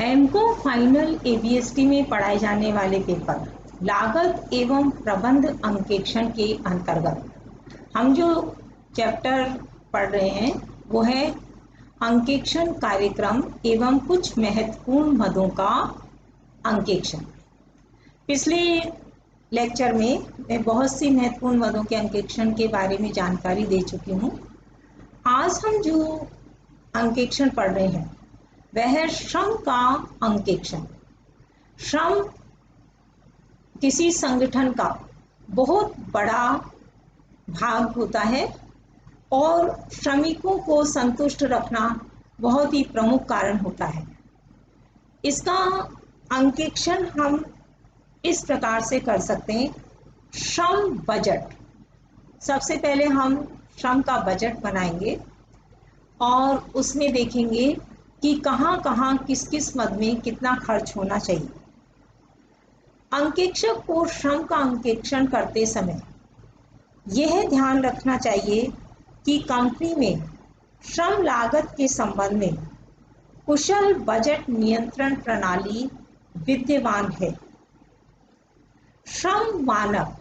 एमको final एबीएसटी में पढ़ाए जाने वाले पेपर लागत एवं प्रबंध अंकेक्षण के अंतर्गत हम जो चैप्टर पढ़ रहे हैं वो है अंकेक्षण कार्यक्रम एवं कुछ महत्वपूर्ण मदों का अंकेक्षण। पिछले लेक्चर में मैं बहुत सी महत्वपूर्ण मदों के अंकेक्षण के बारे में जानकारी दे चुकी हूँ। आज हम जो अंकेक्षण पढ़ रहे हैं वह है श्रम का अंकेक्षण। श्रम किसी संगठन का बहुत बड़ा भाग होता है और श्रमिकों को संतुष्ट रखना बहुत ही प्रमुख कारण होता है। इसका अंकेक्षण हम इस प्रकार से कर सकते हैं। श्रम बजट, सबसे पहले हम श्रम का बजट बनाएंगे और उसमें देखेंगे कि कहाँ कहाँ किस किस मद में कितना खर्च होना चाहिए। अंकेक्षक को श्रम का अंकेक्षण करते समय यह ध्यान रखना चाहिए कि कंपनी में श्रम लागत के संबंध में कुशल बजट नियंत्रण प्रणाली विद्यमान है। श्रम मानक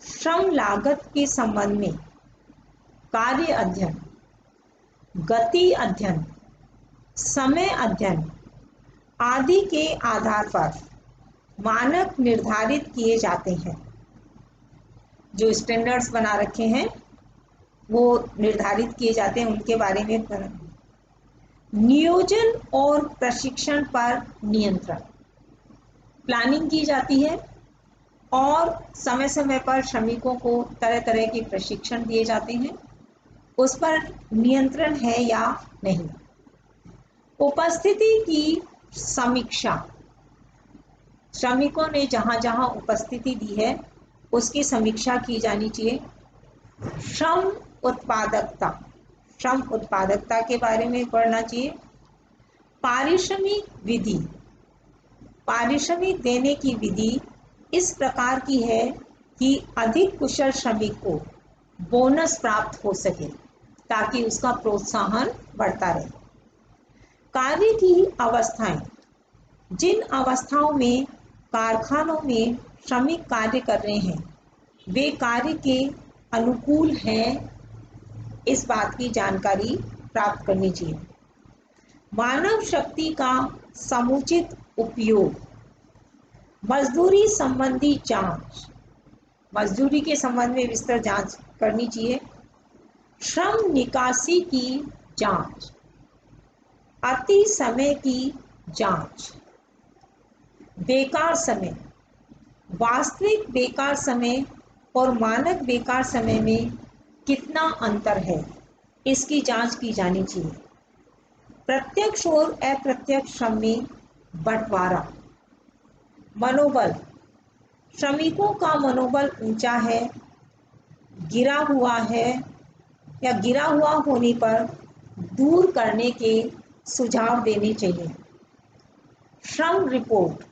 श्रम लागत के संबंध में कार्य अध्ययन, गति अध्ययन, समय अध्ययन आदि के आधार पर मानक निर्धारित किए जाते हैं। जो स्टैंडर्ड्स बना रखे हैं वो निर्धारित किए जाते हैं, उनके बारे में नियोजन और प्रशिक्षण पर नियंत्रण, प्लानिंग की जाती है और समय समय पर श्रमिकों को तरह तरह के प्रशिक्षण दिए जाते हैं। उस पर नियंत्रण है या नहीं। उपस्थिति की समीक्षा, श्रमिकों ने जहां जहां उपस्थिति दी है उसकी समीक्षा की जानी चाहिए। श्रम उत्पादकता, श्रम उत्पादकता के बारे में पढ़ना चाहिए। पारिश्रमिक विधि, पारिश्रमिक देने की विधि इस प्रकार की है कि अधिक कुशल श्रमिक को बोनस प्राप्त हो सके ताकि उसका प्रोत्साहन बढ़ता रहे। कार्य की अवस्थाएं, जिन अवस्थाओं में कारखानों में श्रमिक कार्य कर रहे हैं वे कार्य के अनुकूल हैं, इस बात की जानकारी प्राप्त करनी चाहिए। मानव शक्ति का समुचित उपयोग, मजदूरी संबंधी जांच, मजदूरी के संबंध में विस्तृत जांच करनी चाहिए। श्रम निकासी की जांच, अति समय की जांच, बेकार समय, वास्तविक बेकार समय और मानक बेकार समय में कितना अंतर है इसकी जांच की जानी चाहिए। प्रत्यक्ष और अप्रत्यक्ष श्रम में बंटवारा, मनोबल, श्रमिकों का मनोबल ऊंचा है, गिरा हुआ है या गिरा हुआ होने पर दूर करने के सुझाव देने चाहिए। श्रम रिपोर्ट,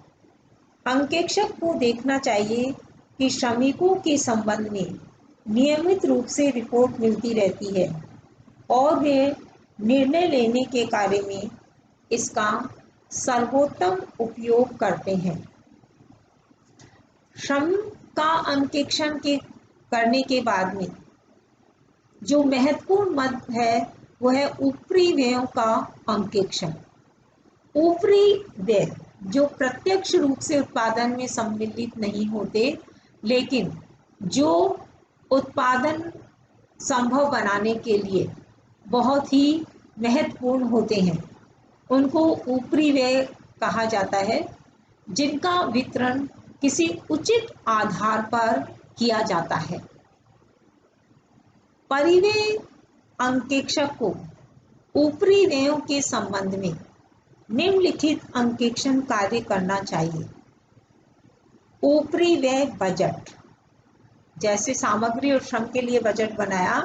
अंकेक्षक को देखना चाहिए कि श्रमिकों के संबंध में नियमित रूप से रिपोर्ट मिलती रहती है और वे निर्णय लेने के कार्य में इसका सर्वोत्तम उपयोग करते हैं। श्रम का अंकेक्षण करने के बाद में जो महत्वपूर्ण मद है वो है ऊपरी व्ययों का अंकेक्षण। ऊपरी व्यय जो प्रत्यक्ष रूप से उत्पादन में सम्मिलित नहीं होते लेकिन जो उत्पादन संभव बनाने के लिए बहुत ही महत्वपूर्ण होते हैं उनको ऊपरी व्यय कहा जाता है, जिनका वितरण किसी उचित आधार पर किया जाता है। परिव्यय अंकेक्षक को ऊपरी व्ययों के संबंध में निम्नलिखित अंकेक्षण कार्य करना चाहिए। ऊपरी व्यय बजट, जैसे सामग्री और श्रम के लिए बजट बनाया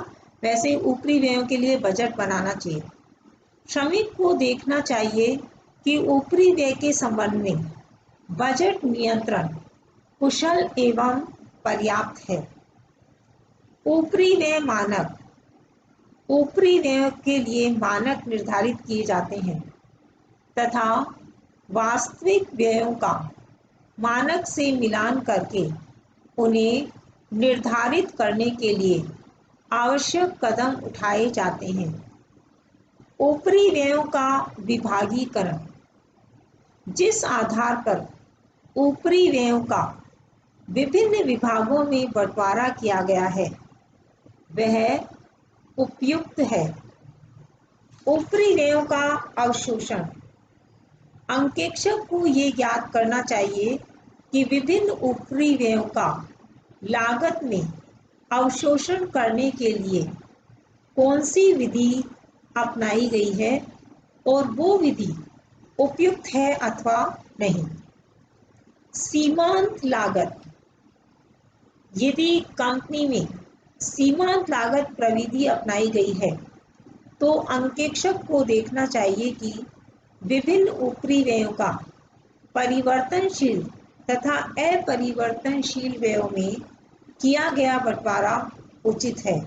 वैसे ऊपरी व्ययों के लिए बजट बनाना चाहिए। श्रमिक को देखना चाहिए कि ऊपरी व्यय के संबंध में बजट नियंत्रण कुशल एवं पर्याप्त है। ऊपरी व्यय मानक, ऊपरी व्यय के लिए मानक निर्धारित किए जाते हैं तथा वास्तविक व्ययों का मानक से मिलान करके उन्हें निर्धारित करने के लिए आवश्यक कदम उठाए जाते हैं। ऊपरी व्ययों का विभागीकरण, जिस आधार पर ऊपरी व्ययों का विभिन्न विभागों में बंटवारा किया गया है वह उपयुक्त है। ऊपरी व्ययों का अवशोषण, अंकेक्षक को ये ज्ञात करना चाहिए कि विभिन्न ऊपरी व्ययों का लागत में अवशोषण करने के लिए कौन सी विधि अपनाई गई है और वो विधि उपयुक्त है अथवा नहीं। सीमांत लागत, यदि कंपनी में सीमांत लागत प्रविधि अपनाई गई है तो अंकेक्षक को देखना चाहिए कि विभिन्न ऊपरी व्ययों का परिवर्तनशील तथा अपरिवर्तनशील व्ययों में किया गया बंटवारा उचित है।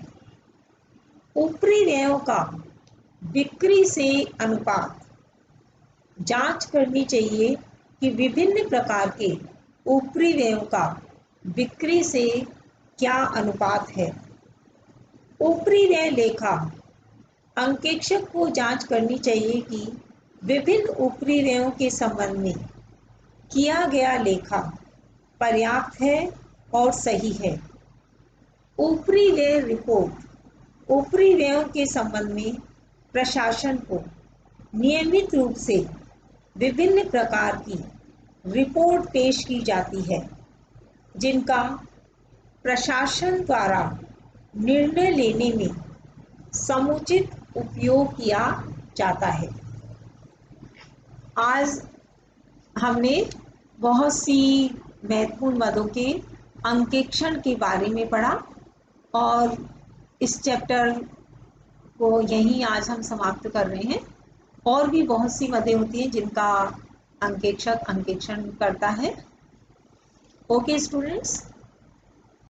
ऊपरी व्ययों का बिक्री से अनुपात, जांच करनी चाहिए कि विभिन्न प्रकार के ऊपरी व्ययों का बिक्री से क्या अनुपात है। ऊपरी व्यय लेखा, अंकेक्षक को जांच करनी चाहिए कि विभिन्न ऊपरी व्ययों के संबंध में किया गया लेखा पर्याप्त है और सही है। ऊपरी व्यय रिपोर्ट, ऊपरी व्ययों के संबंध में प्रशासन को नियमित रूप से विभिन्न प्रकार की रिपोर्ट पेश की जाती है जिनका प्रशासन द्वारा निर्णय लेने में समुचित उपयोग किया जाता है। आज हमने बहुत सी महत्वपूर्ण मदों के अंकेक्षण के बारे में पढ़ा और इस चैप्टर को यहीं आज हम समाप्त कर रहे हैं। और भी बहुत सी मदें होती हैं जिनका अंकेक्षक अंकेक्षण करता है। Okay students.